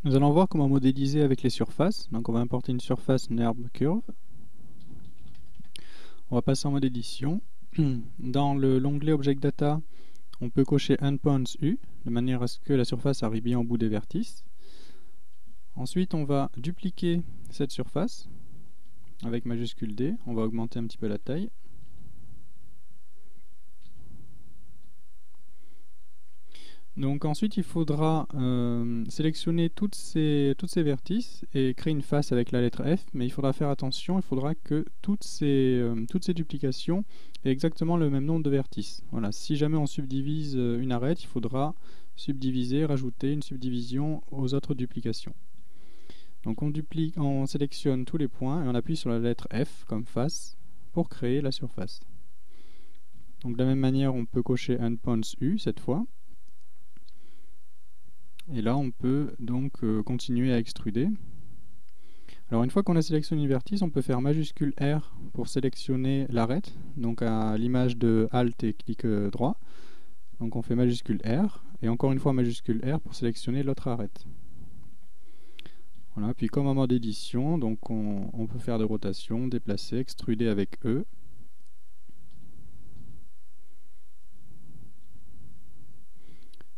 Nous allons voir comment modéliser avec les surfaces. Donc on va importer une surface NURB Curve. On va passer en mode édition. Dans l'onglet Object Data, on peut cocher Endpoints U, de manière à ce que la surface arrive bien au bout des vertices. Ensuite, on va dupliquer cette surface avec majuscule D. On va augmenter un petit peu la taille. Donc ensuite, il faudra sélectionner toutes ces vertices et créer une face avec la lettre F, mais il faudra faire attention, il faudra que toutes ces duplications aient exactement le même nombre de vertices. Voilà, si jamais on subdivise une arête, il faudra subdiviser, rajouter une subdivision aux autres duplications. Donc on sélectionne tous les points et on appuie sur la lettre F comme face pour créer la surface. Donc de la même manière, on peut cocher Endpoints U cette fois. Et là, on peut donc continuer à extruder. Alors une fois qu'on a sélectionné une vertice, on peut faire majuscule R pour sélectionner l'arête, donc à l'image de Alt et clic droit. Donc on fait majuscule R, et encore une fois majuscule R pour sélectionner l'autre arête. Voilà, puis comme en mode édition, donc on peut faire des rotations, déplacer, extruder avec E.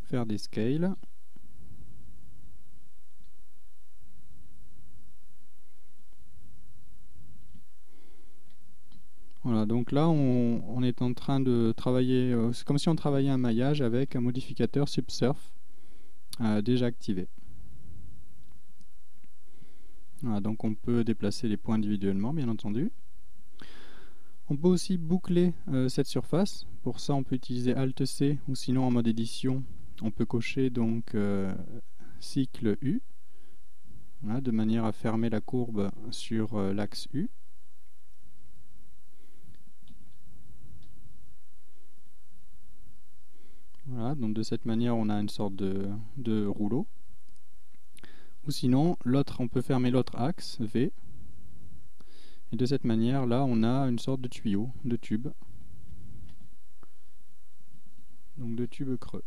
Faire des scales. Voilà, donc là on est en train de travailler, c'est comme si on travaillait un maillage avec un modificateur Subsurf déjà activé. Voilà, donc on peut déplacer les points individuellement, bien entendu. On peut aussi boucler cette surface. Pour ça, on peut utiliser Alt-C ou sinon en mode édition, on peut cocher donc cycle U, voilà, de manière à fermer la courbe sur l'axe U. Voilà, donc de cette manière, on a une sorte de rouleau. Ou sinon, on peut fermer l'autre axe, V. Et de cette manière, là, on a une sorte de tuyau, de tube. Donc de tube creux.